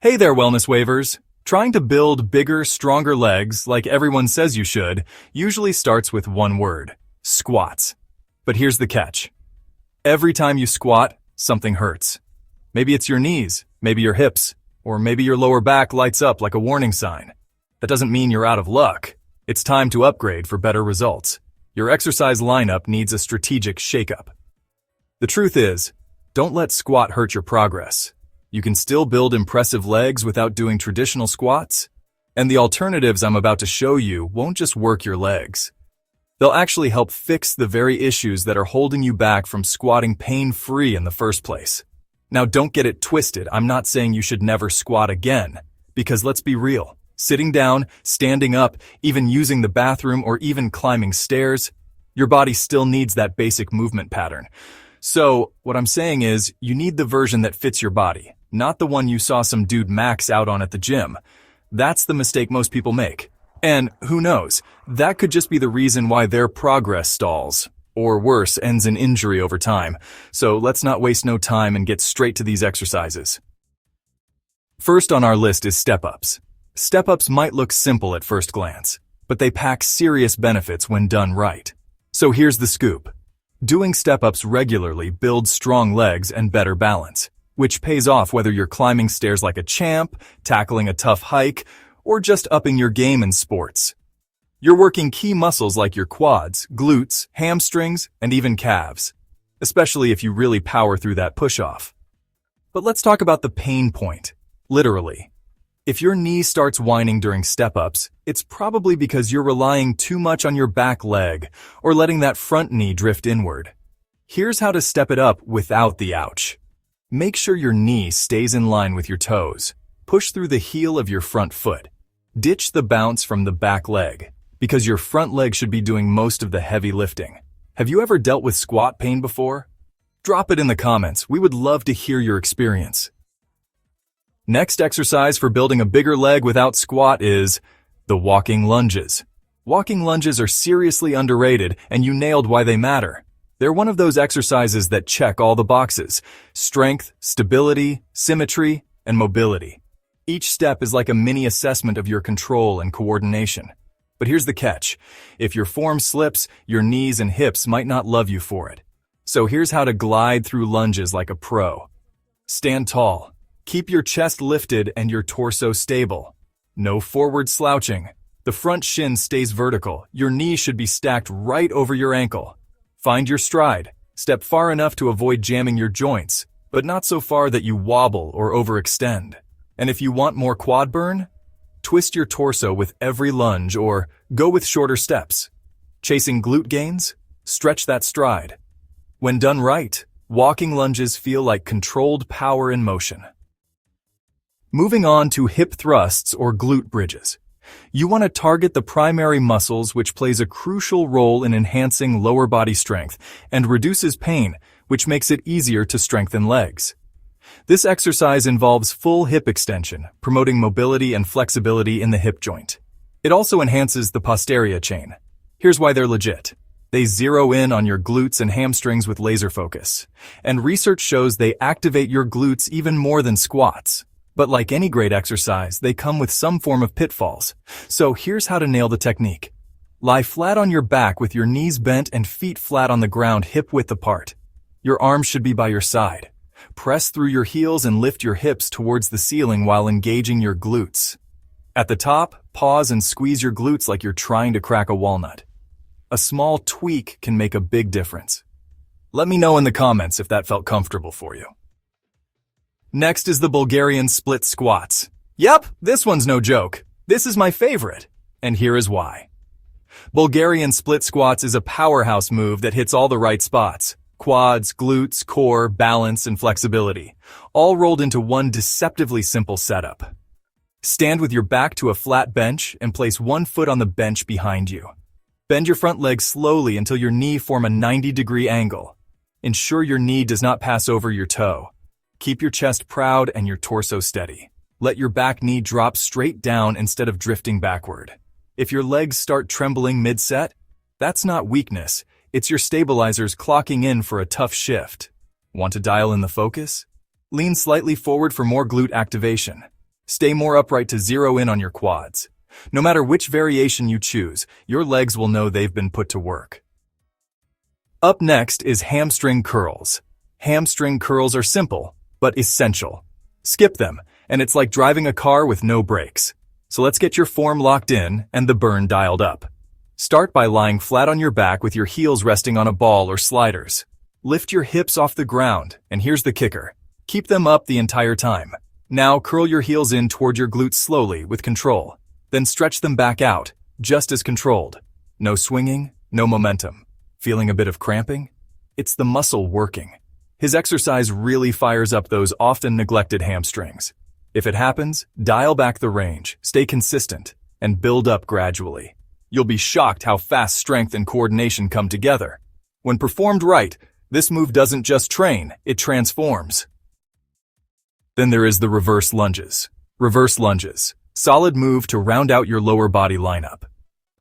Hey there, wellness wavers. Trying to build bigger, stronger legs, like everyone says you should, usually starts with one word: squats. But here's the catch. Every time you squat, something hurts. Maybe it's your knees, maybe your hips, or maybe your lower back lights up like a warning sign. That doesn't mean you're out of luck. It's time to upgrade for better results. Your exercise lineup needs a strategic shakeup. The truth is, don't let squat hurt your progress. You can still build impressive legs without doing traditional squats, and the alternatives I'm about to show you won't just work your legs. They'll actually help fix the very issues that are holding you back from squatting pain-free in the first place. Now, don't get it twisted. I'm not saying you should never squat again, because let's be real. Sitting down, standing up, even using the bathroom, or even climbing stairs, your body still needs that basic movement pattern. So, what I'm saying is, you need the version that fits your body, not the one you saw some dude max out on at the gym. That's the mistake most people make. And who knows, that could just be the reason why their progress stalls, or worse, ends in injury over time. So let's not waste no time and get straight to these exercises. First on our list is step-ups. Step-ups might look simple at first glance, but they pack serious benefits when done right. So here's the scoop. Doing step-ups regularly builds strong legs and better balance, which pays off whether you're climbing stairs like a champ, tackling a tough hike, or just upping your game in sports. You're working key muscles like your quads, glutes, hamstrings, and even calves, especially if you really power through that push-off. But let's talk about the pain point, literally. If your knee starts whining during step-ups, it's probably because you're relying too much on your back leg or letting that front knee drift inward. Here's how to step it up without the ouch. Make sure your knee stays in line with your toes. Push through the heel of your front foot. Ditch the bounce from the back leg, because your front leg should be doing most of the heavy lifting. Have you ever dealt with squat pain before? Drop it in the comments. We would love to hear your experience. Next exercise for building a bigger leg without squat is the walking lunges. Walking lunges are seriously underrated, and you nailed why they matter. They're one of those exercises that check all the boxes: strength, stability, symmetry, and mobility. Each step is like a mini assessment of your control and coordination. But here's the catch. If your form slips, your knees and hips might not love you for it. So here's how to glide through lunges like a pro. Stand tall. Keep your chest lifted and your torso stable. No forward slouching. The front shin stays vertical. Your knee should be stacked right over your ankle. Find your stride. Step far enough to avoid jamming your joints, but not so far that you wobble or overextend. And if you want more quad burn, twist your torso with every lunge or go with shorter steps. Chasing glute gains? Stretch that stride. When done right, walking lunges feel like controlled power in motion. Moving on to hip thrusts or glute bridges. You want to target the primary muscles, which plays a crucial role in enhancing lower body strength and reduces pain, which makes it easier to strengthen legs. This exercise involves full hip extension, promoting mobility and flexibility in the hip joint. It also enhances the posterior chain. Here's why they're legit. They zero in on your glutes and hamstrings with laser focus, and research shows they activate your glutes even more than squats. But like any great exercise, they come with some form of pitfalls. So here's how to nail the technique. Lie flat on your back with your knees bent and feet flat on the ground, hip width apart. Your arms should be by your side. Press through your heels and lift your hips towards the ceiling while engaging your glutes. At the top, pause and squeeze your glutes like you're trying to crack a walnut. A small tweak can make a big difference. Let me know in the comments if that felt comfortable for you. Next is the Bulgarian split squats. Yep, this one's no joke. This is my favorite, and here is why. Bulgarian split squats is a powerhouse move that hits all the right spots: quads, glutes, core, balance, and flexibility, all rolled into one deceptively simple setup. Stand with your back to a flat bench and place one foot on the bench behind you. Bend your front leg slowly until your knee form a 90-degree angle. Ensure your knee does not pass over your toe. Keep your chest proud and your torso steady. Let your back knee drop straight down instead of drifting backward. If your legs start trembling mid-set, that's not weakness. It's your stabilizers clocking in for a tough shift. Want to dial in the focus? Lean slightly forward for more glute activation. Stay more upright to zero in on your quads. No matter which variation you choose, your legs will know they've been put to work. Up next is hamstring curls. Hamstring curls are simple, but essential. Skip them, and it's like driving a car with no brakes. So let's get your form locked in and the burn dialed up. Start by lying flat on your back with your heels resting on a ball or sliders. Lift your hips off the ground, and here's the kicker. Keep them up the entire time. Now curl your heels in toward your glutes slowly with control. Then stretch them back out, just as controlled. No swinging, no momentum. Feeling a bit of cramping? It's the muscle working. His exercise really fires up those often neglected hamstrings. If it happens, dial back the range, stay consistent, and build up gradually. You'll be shocked how fast strength and coordination come together. When performed right, this move doesn't just train, it transforms. Then there is the reverse lunges. Reverse lunges. Solid move to round out your lower body lineup.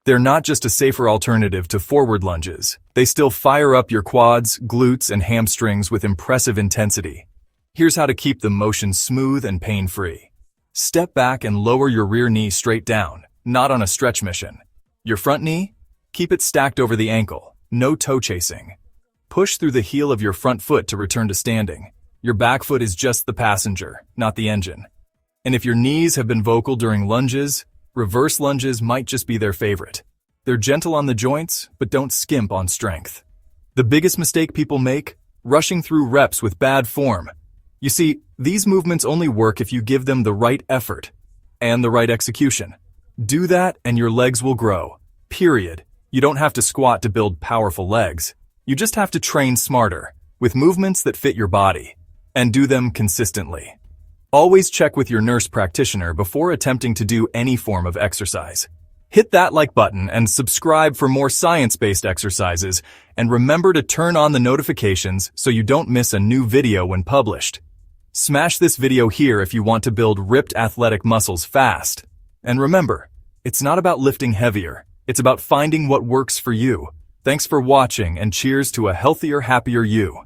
They're not just a safer alternative to forward lunges. They still fire up your quads, glutes, and hamstrings with impressive intensity. Here's how to keep the motion smooth and pain-free. Step back and lower your rear knee straight down, not on a stretch mission. Your front knee? Keep it stacked over the ankle, no toe chasing. Push through the heel of your front foot to return to standing. Your back foot is just the passenger, not the engine. And if your knees have been vocal during lunges, reverse lunges might just be their favorite. They're gentle on the joints, but don't skimp on strength. The biggest mistake people make? Rushing through reps with bad form. You see, these movements only work if you give them the right effort and the right execution. Do that and your legs will grow. Period. You don't have to squat to build powerful legs. You just have to train smarter, with movements that fit your body, and do them consistently. Always check with your nurse practitioner before attempting to do any form of exercise. Hit that like button and subscribe for more science-based exercises, and remember to turn on the notifications so you don't miss a new video when published. Smash this video here if you want to build ripped athletic muscles fast. And remember, it's not about lifting heavier, it's about finding what works for you. Thanks for watching and cheers to a healthier, happier you.